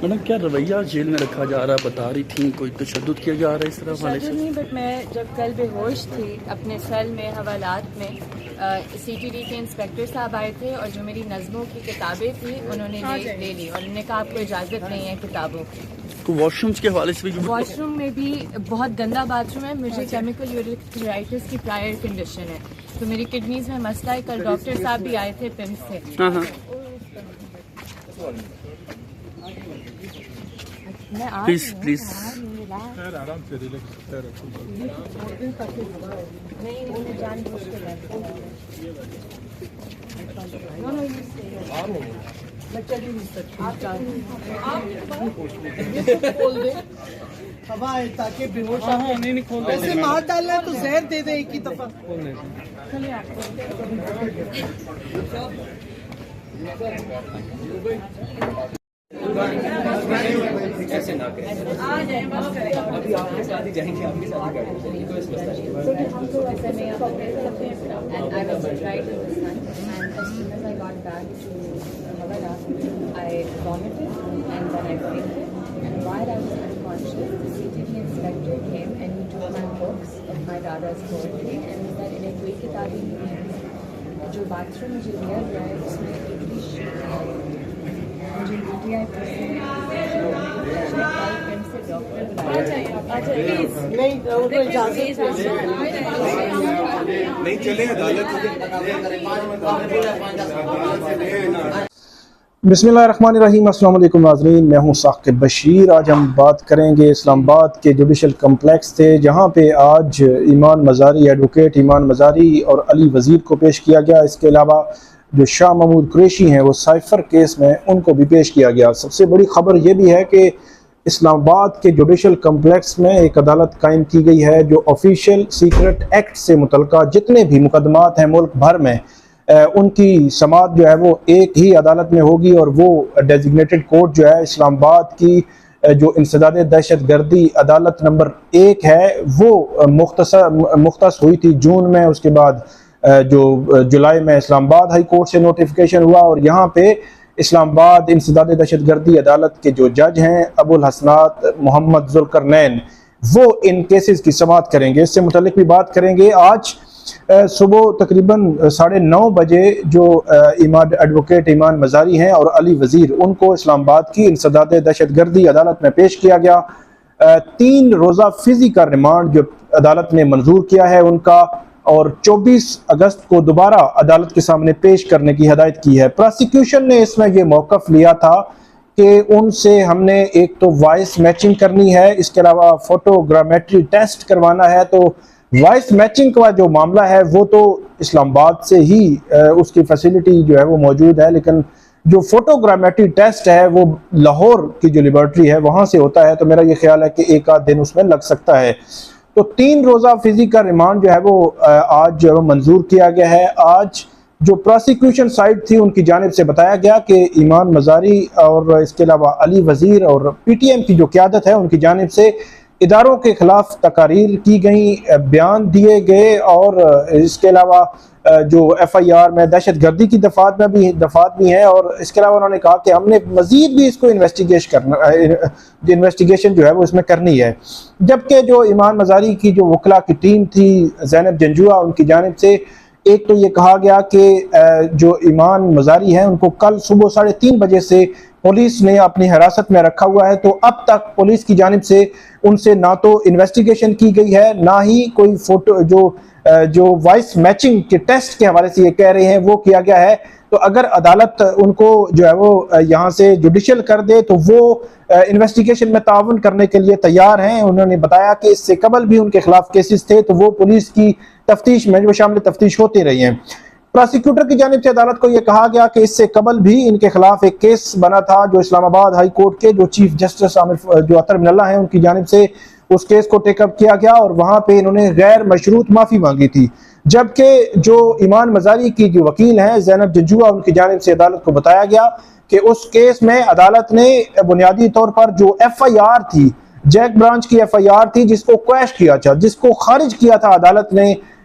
Madam क्या रवैया jail में रखा जा रहा है, बता रही थी कोई तशद्दुद किया जा रहा है इस तरह वाले से? नहीं, बट मैं जब कल बेहोश थी अपने सेल में हवालात में, CTD के इंस्पेक्टर साहब आए थे और जो मेरी नज़मों की किताबें थी उन्होंने ले ली और उन्होंने कहा आपको इजाज़त नहीं है किताबों की। तो वॉशरूम्स के हवाले से भी वॉशरूम में भी बहुत गंदा बाथरूम है, मुझे केमिकल यूरिथराइटिस की प्रायर कंडीशन है, तो मेरी किडनीज में मसला है। कल डॉक्टर साहब भी आए थे पिम्स से। प्लीज प्लीज आराम से रिलैक्स हवा है ताकि बेहोश नहीं खोल वैसे मार डालना है तो जहर दे दे एक ही दफा। ऐसे ना करें, अभी आपके साथ ही जाएंगे, आपके साथ ही गाड़ी चलेगी, कोई मसला नहीं है। जो बाथरूम मुझे दिया गया है उसमें नहीं चले अदालत। बिस्मिल्लाहिर्रहमानिर्रहीम, अस्सलाम वालेकुम नाज़रीन, मैं हूं साकिब बशीर। आज हम बात करेंगे इस्लामाबाद के जुडिशल कम्प्लेक्स से, जहां पे आज ईमान मज़ारी, एडवोकेट ईमान मज़ारी और अली वज़ीर को पेश किया गया। इसके अलावा जो शाह महमूद कुरैशी हैं वो साइफर केस में उनको भी पेश किया गया। सबसे बड़ी ख़बर ये भी है कि इस्लामाबाद के जुडिशल कम्प्लेक्स में एक अदालत कायम की गई है जो ऑफिशियल सीक्रेट एक्ट से मुतल्लिक़ जितने भी मुकदमात हैं मुल्क भर में, उनकी समाअत जो है वो एक ही अदालत में होगी। और वो डेजिग्नेटेड कोर्ट जो है इस्लामाबाद की जो इंसदाद दहशत गर्दी अदालत नंबर 1 है वो मुख्तस हुई थी जून में। उसके बाद जो जुलाई में इस्लामाबाद हाई कोर्ट से नोटिफिकेशन हुआ और यहाँ पे इस्लामाबाद इंसदाद दहशत गर्दी अदालत के जो जज हैं अबुल हसनात मोहम्मद जुल्करनैन, वो इन केसेस की समाअत करेंगे। इससे मुतल्लिक भी बात करेंगे। आज सुबह तकरीबन 9:30 बजे जो एडवोकेट ईमान मज़ारी हैं और अली वज़ीर, उनको इस्लामाबाद की इंसदाद दहशत गर्दी अदालत में पेश किया गया। 3 रोज़ा फिज़ी का रिमांड जो अदालत ने मंजूर किया है उनका, और 24 अगस्त को दोबारा अदालत के सामने पेश करने की हदायत की है। प्रोसिक्यूशन ने इसमें यह मौक़िफ़ लिया था कि उनसे हमने एक तो वॉइस मैचिंग करनी है, इसके अलावा फोटोग्रामेट्री टेस्ट करवाना है। तो वॉइस मैचिंग का जो मामला है वो तो इस्लामाबाद से ही उसकी फैसिलिटी जो है वो मौजूद है, लेकिन जो फोटोग्रामेट्री टेस्ट है वो लाहौर की जो लेबॉर्ट्री है वहाँ से होता है। तो मेरा ये ख्याल है कि एक आध दिन उसमें लग सकता है। तो 3 रोज़ा फिज़ी का रिमांड जो है वो आज जो है मंजूर किया गया है। आज जो प्रोसिक्यूशन साइड थी उनकी जानिब से बताया गया कि ईमान मज़ारी और इसके अलावा अली वज़ीर और PTM की जो क़यादत है उनकी जानिब से इदारों के खिलाफ तकारीर की गई, बयान दिए गए और इसके अलावा जो FIR में दहशत गर्दी की दफात भी हैं। और इसके अलावा उन्होंने कहा कि हमने मज़ीद भी इसको इन्वेस्टिगेशन जो है वो इसमें करनी है। जबकि जो ईमान मज़ारी की जो वकला की टीम थी ज़ैनब जंजुआ, उनकी जानिब से एक तो ये कहा गया कि जो ईमान मज़ारी हैं उनको कल सुबह 3:30 बजे से पुलिस ने अपनी हिरासत में रखा हुआ है। तो अब तक पुलिस की जानिब से उनसे ना तो इन्वेस्टिगेशन की गई है, ना ही कोई फोटो जो वॉइस मैचिंग के टेस्ट के हवाले से ये कह रहे हैं वो किया गया है। तो अगर अदालत उनको जो है वो यहाँ से जुडिशल कर दे तो वो इन्वेस्टिगेशन में ताउन करने के लिए तैयार हैं। उन्होंने बताया कि इससे कबल भी उनके खिलाफ केसेस थे तो वो पुलिस की तफ्तीश में जो शामिल तफ्तीश होती रही हैं। प्रोसिक्यूटर की जानिब से अदालत को यह कहा गया कि इससे कबल भी इनके खिलाफ एक केस बना था जो इस्लामाबाद हाई कोर्ट के जो चीफ जस्टिस जो अतर मिनल्ला हैं उनकी जानिब से उस केस को टेकअप किया गया और वहां पे इन्होंने गैर मशरूत माफी मांगी थी। जबकि जो ईमान मज़ारी की जो वकील हैं ज़ैनब जंजुआ, उनकी जानिब से अदालत को बताया गया कि उस केस में अदालत ने बुनियादी तौर पर जो FIR थी, जैक ब्रांच की FIR थी जिसको क्वैश किया था, जिसको खारिज किया था अदालत ने